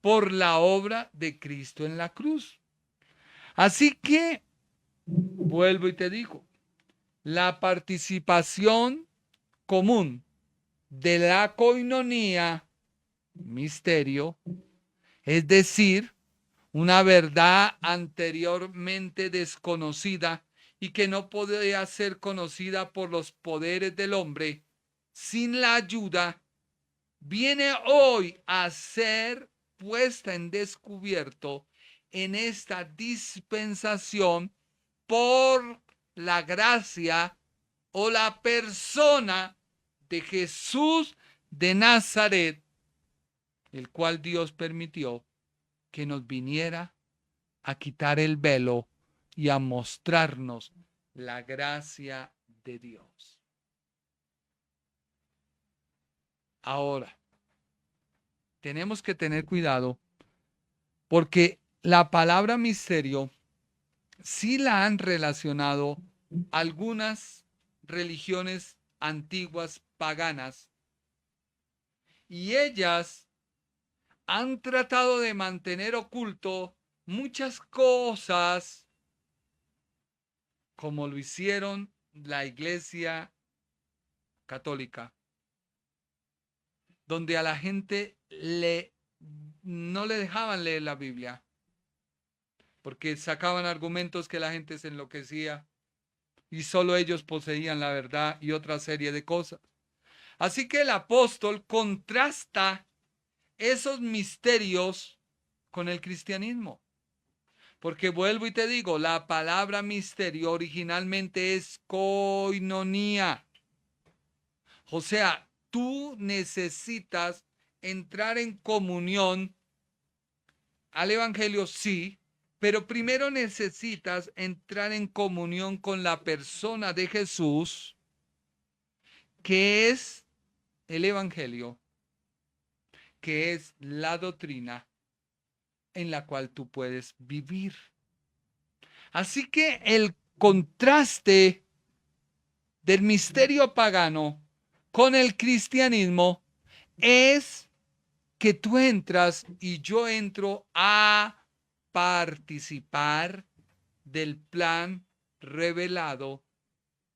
por la obra de Cristo en la cruz. Así que, vuelvo y te digo, la participación común de la koinonía, misterio, es decir, una verdad anteriormente desconocida y que no podía ser conocida por los poderes del hombre, sin la ayuda, viene hoy a ser puesta en descubierto en esta dispensación por la gracia o la persona de Jesús de Nazaret, el cual Dios permitió que nos viniera a quitar el velo y a mostrarnos la gracia de Dios. Ahora, tenemos que tener cuidado porque la palabra misterio sí la han relacionado algunas religiones antiguas paganas y ellas han tratado de mantener oculto muchas cosas como lo hicieron la Iglesia Católica, donde a la gente no le dejaban leer la Biblia, porque sacaban argumentos que la gente se enloquecía y solo ellos poseían la verdad y otra serie de cosas. Así que el apóstol contrasta esos misterios con el cristianismo. Porque vuelvo y te digo, la palabra misterio originalmente es koinonía. O sea, tú necesitas entrar en comunión al Evangelio, sí, pero primero necesitas entrar en comunión con la persona de Jesús, que es el Evangelio, que es la doctrina en la cual tú puedes vivir. Así que el contraste del misterio pagano con el cristianismo es que tú entras y yo entro a participar del plan revelado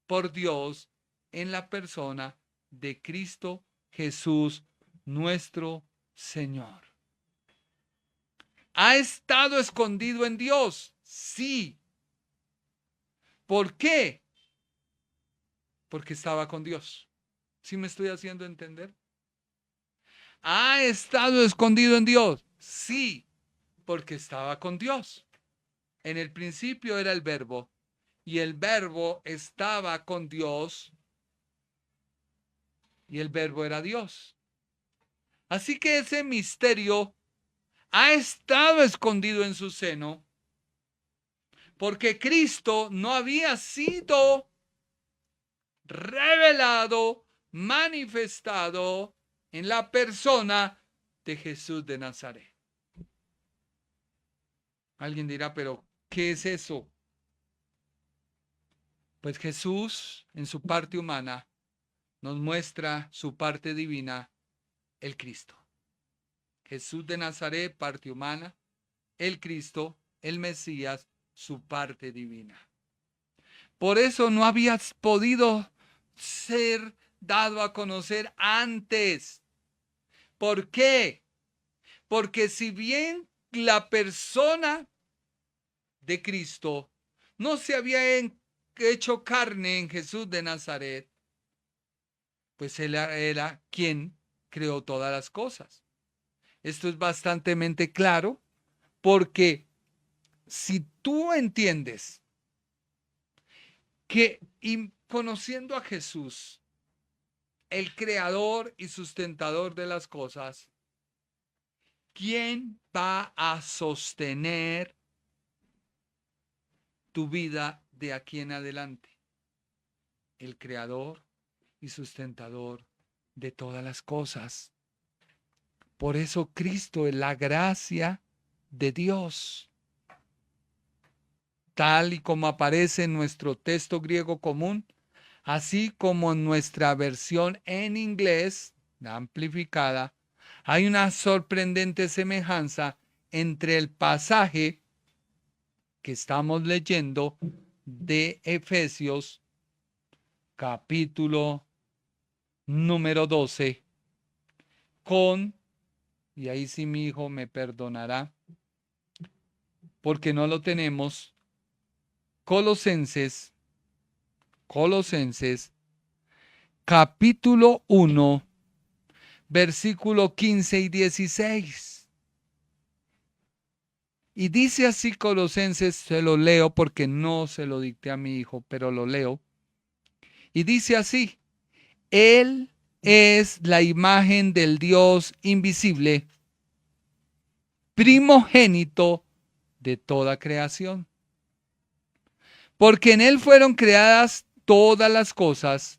por Dios en la persona de Cristo Jesús, nuestro Señor. ¿Ha estado escondido en Dios? Sí. ¿Por qué? Porque estaba con Dios. ¿Sí me estoy haciendo entender? ¿Ha estado escondido en Dios? Sí, porque estaba con Dios. En el principio era el Verbo, y el Verbo estaba con Dios, y el Verbo era Dios. Así que ese misterio ha estado escondido en su seno, porque Cristo no había sido revelado, manifestado en la persona de Jesús de Nazaret. Alguien dirá, pero ¿qué es eso? Pues Jesús, en su parte humana, nos muestra su parte divina, el Cristo. Jesús de Nazaret, parte humana, el Cristo, el Mesías, su parte divina. Por eso no había podido ser dado a conocer antes. ¿Por qué? Porque si bien la persona de Cristo no se había hecho carne en Jesús de Nazaret, pues él era quien creó todas las cosas. Esto es bastante claro, porque si tú entiendes que conociendo a Jesús, el creador y sustentador de las cosas, ¿quién va a sostener tu vida de aquí en adelante? El creador y sustentador de todas las cosas. Por eso Cristo es la gracia de Dios, tal y como aparece en nuestro texto griego común, así como en nuestra versión en inglés, la amplificada. Hay una sorprendente semejanza entre el pasaje que estamos leyendo de Efesios, capítulo número 12, con, y ahí sí mi hijo me perdonará, porque no lo tenemos, Colosenses, capítulo 1, versículo 15 y 16. Y dice así Colosenses, se lo leo porque no se lo dicté a mi hijo, pero lo leo. Y dice así: Él es la imagen del Dios invisible, primogénito de toda creación. Porque en Él fueron creadas todas las cosas,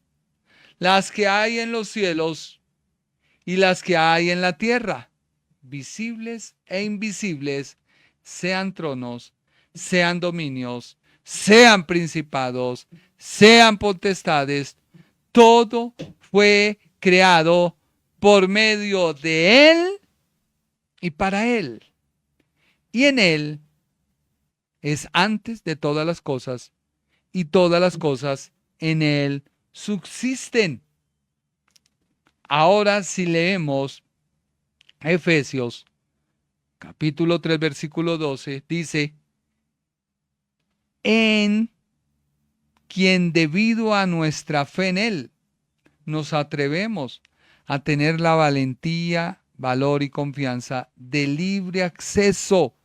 las que hay en los cielos y las que hay en la tierra, visibles e invisibles, sean tronos, sean dominios, sean principados, sean potestades. Todo fue creado por medio de Él y para Él. Y en Él es antes de todas las cosas, y todas las cosas en Él subsisten. Ahora si leemos Efesios capítulo 3 versículo 12, dice: en quien debido a nuestra fe en Él nos atrevemos a tener la valentía, valor y confianza de libre acceso,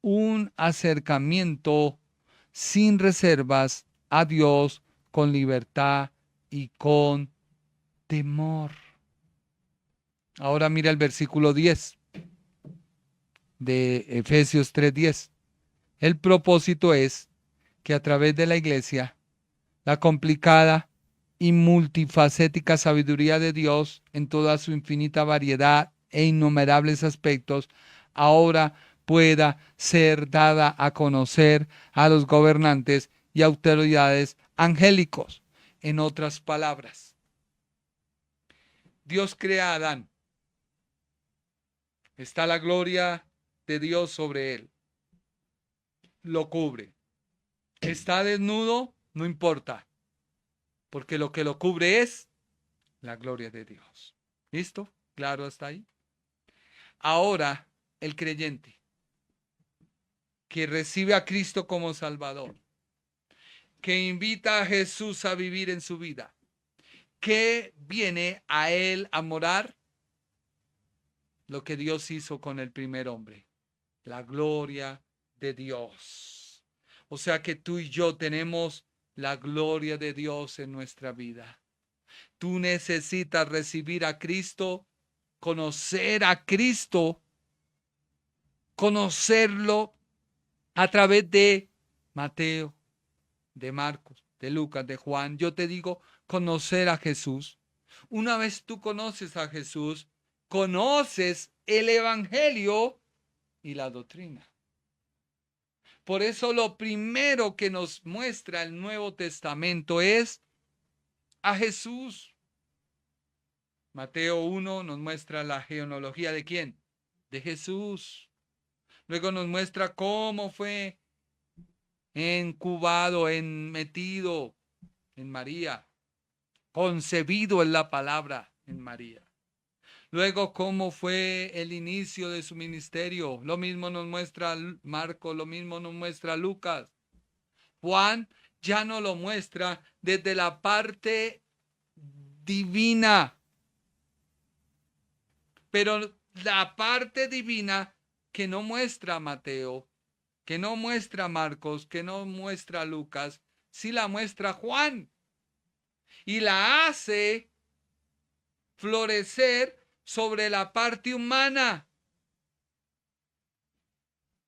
un acercamiento sin reservas a Dios con libertad y con temor. Ahora mira el versículo 10 de Efesios 3:10. El propósito es que a través de la iglesia, la complicada y multifacética sabiduría de Dios en toda su infinita variedad e innumerables aspectos, ahora pueda ser dada a conocer a los gobernantes y autoridades angélicos. En otras palabras, Dios crea a Adán. Está la gloria de Dios sobre él. Lo cubre. Está desnudo, no importa, porque lo que lo cubre es la gloria de Dios. ¿Listo? ¿Claro hasta ahí? Ahora, el creyente que recibe a Cristo como Salvador, que invita a Jesús a vivir en su vida, que viene a Él a morar, lo que Dios hizo con el primer hombre, la gloria de Dios. O sea que tú y yo tenemos la gloria de Dios en nuestra vida. Tú necesitas recibir a Cristo, conocer a Cristo, conocerlo a través de Mateo, de Marcos, de Lucas, de Juan. Yo te digo, conocer a Jesús. Una vez tú conoces a Jesús, conoces el Evangelio y la doctrina. Por eso lo primero que nos muestra el Nuevo Testamento es a Jesús. Mateo 1 nos muestra la genealogía ¿de quién? De Jesús. Luego nos muestra cómo fue incubado, metido en María, concebido en la palabra en María. Luego cómo fue el inicio de su ministerio. Lo mismo nos muestra Marcos, lo mismo nos muestra Lucas. Juan ya no lo muestra desde la parte divina. Pero la parte divina que no muestra Mateo, que no muestra Marcos, que no muestra Lucas, sí la muestra Juan. Y la hace florecer sobre la parte humana.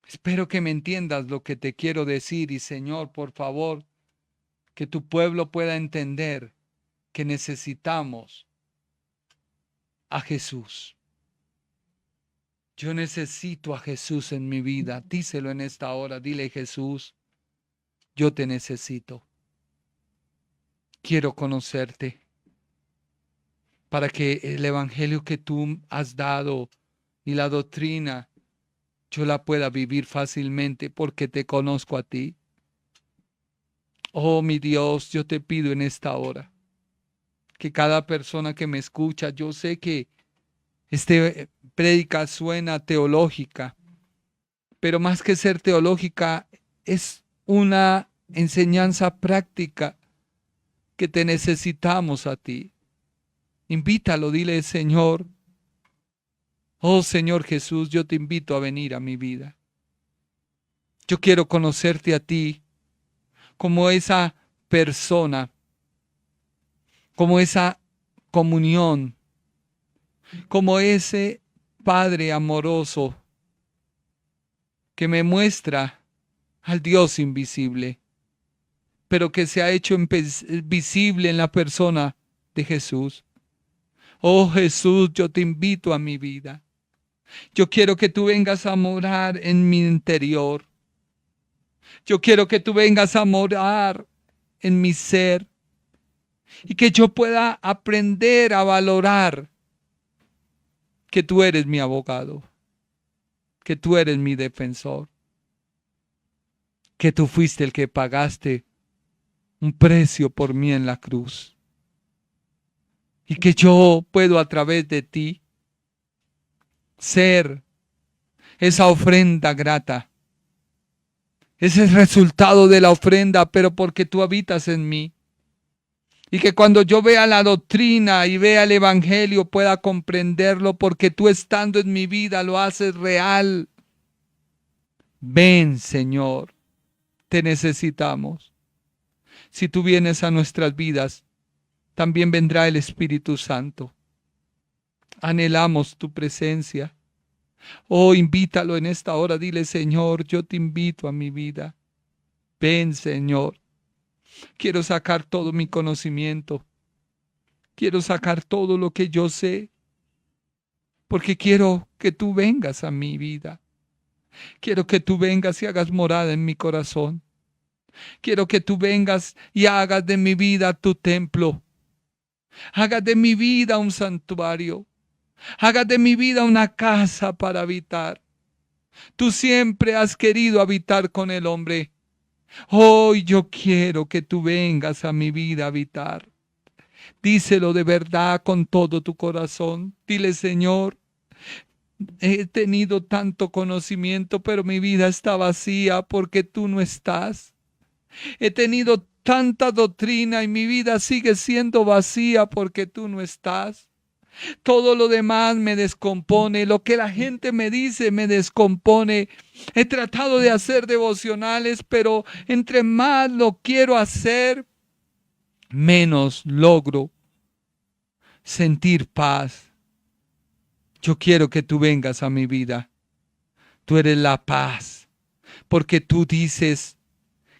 Espero que me entiendas lo que te quiero decir y Señor, por favor, que tu pueblo pueda entender que necesitamos a Jesús. Yo necesito a Jesús en mi vida. Díselo en esta hora. Dile, Jesús, yo te necesito. Quiero conocerte para que el evangelio que tú has dado y la doctrina yo la pueda vivir fácilmente porque te conozco a ti. Oh, mi Dios, yo te pido en esta hora que cada persona que me escucha, yo sé que prédica suena teológica, pero más que ser teológica, es una enseñanza práctica que te necesitamos a ti. Invítalo, dile, Señor, oh Señor Jesús, yo te invito a venir a mi vida. Yo quiero conocerte a ti como esa persona, como esa comunión, como ese Padre amoroso que me muestra al Dios invisible, pero que se ha hecho visible en la persona de Jesús. Oh Jesús, yo te invito a mi vida. Yo quiero que tú vengas a morar en mi interior. Yo quiero que tú vengas a morar en mi ser y que yo pueda aprender a valorar que tú eres mi abogado, que tú eres mi defensor, que tú fuiste el que pagaste un precio por mí en la cruz y que yo puedo a través de ti ser esa ofrenda grata, ese resultado de la ofrenda, pero porque tú habitas en mí. Y que cuando yo vea la doctrina y vea el evangelio pueda comprenderlo porque tú estando en mi vida lo haces real. Ven, Señor, te necesitamos. Si tú vienes a nuestras vidas, también vendrá el Espíritu Santo. Anhelamos tu presencia. Oh, invítalo en esta hora. Dile, Señor, yo te invito a mi vida. Ven, Señor. Quiero sacar todo mi conocimiento. Quiero sacar todo lo que yo sé. Porque quiero que tú vengas a mi vida. Quiero que tú vengas y hagas morada en mi corazón. Quiero que tú vengas y hagas de mi vida tu templo. Hagas de mi vida un santuario. Hagas de mi vida una casa para habitar. Tú siempre has querido habitar con el hombre. Hoy yo quiero que tú vengas a mi vida a habitar. Díselo de verdad con todo tu corazón. Dile, Señor, he tenido tanto conocimiento, pero mi vida está vacía porque tú no estás. He tenido tanta doctrina y mi vida sigue siendo vacía porque tú no estás. Todo lo demás me descompone, lo que la gente me dice me descompone. He tratado de hacer devocionales, pero entre más lo quiero hacer, menos logro sentir paz. Yo quiero que tú vengas a mi vida. Tú eres la paz, porque tú dices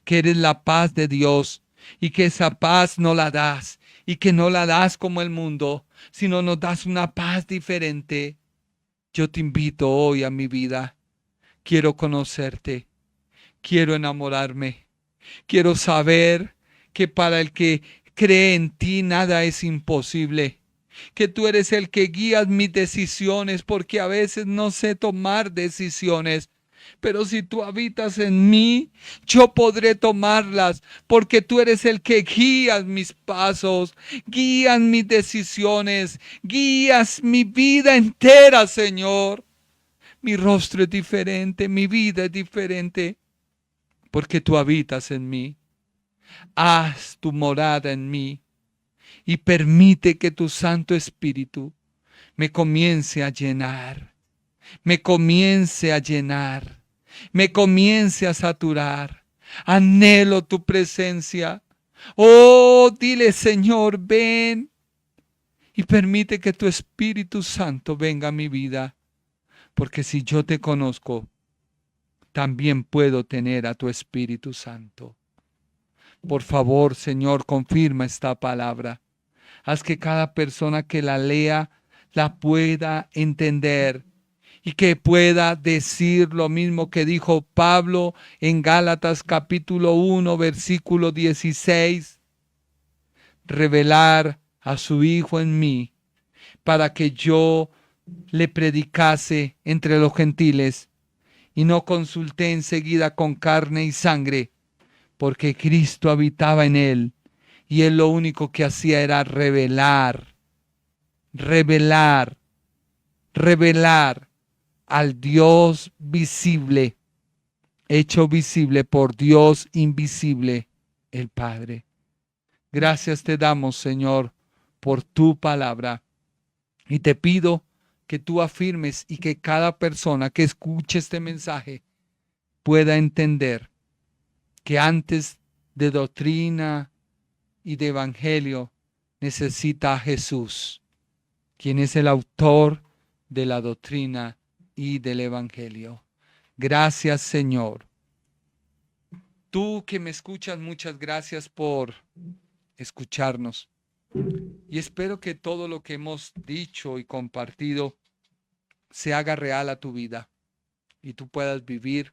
que eres la paz de Dios y que esa paz no la das y que no la das como el mundo, sino nos das una paz diferente. Yo te invito hoy a mi vida. Quiero conocerte, quiero enamorarme, quiero saber que para el que cree en ti nada es imposible, que tú eres el que guías mis decisiones, porque a veces no sé tomar decisiones, pero si tú habitas en mí, yo podré tomarlas, porque tú eres el que guías mis pasos, guías mis decisiones, guías mi vida entera, Señor. Mi rostro es diferente, mi vida es diferente, porque tú habitas en mí. Haz tu morada en mí y permite que tu Santo Espíritu me comience a llenar, me comience a llenar, me comience a saturar. Anhelo tu presencia. Oh, dile, Señor, ven y permite que tu Espíritu Santo venga a mi vida, porque si yo te conozco, también puedo tener a tu Espíritu Santo. Por favor, Señor, confirma esta palabra. Haz que cada persona que la lea la pueda entender y que pueda decir lo mismo que dijo Pablo en Gálatas capítulo 1, versículo 16. Revelar a su Hijo en mí para que yo le predicase entre los gentiles y no consulté enseguida con carne y sangre, porque Cristo habitaba en él y él lo único que hacía era revelar al Dios visible, hecho visible por Dios invisible, el Padre. Gracias te damos, Señor, por tu palabra, y te pido que tú afirmes y que cada persona que escuche este mensaje pueda entender que antes de doctrina y de evangelio necesita a Jesús, quien es el autor de la doctrina y del evangelio. Gracias, Señor. Tú que me escuchas, muchas gracias por escucharnos. Y espero que todo lo que hemos dicho y compartido se haga real a tu vida y tú puedas vivir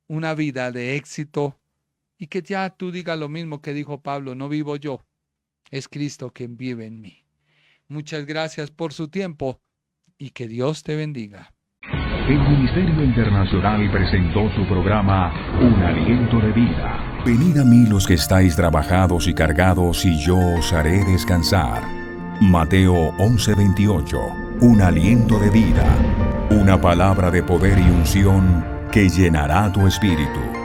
una vida de éxito y que ya tú digas lo mismo que dijo Pablo: no vivo yo, es Cristo quien vive en mí. Muchas gracias por su tiempo y que Dios te bendiga. El Ministerio Internacional presentó su programa Un Aliento de Vida. Venid a mí los que estáis trabajados y cargados, y yo os haré descansar. Mateo 11:28. Un aliento de vida. Una palabra de poder y unción que llenará tu espíritu.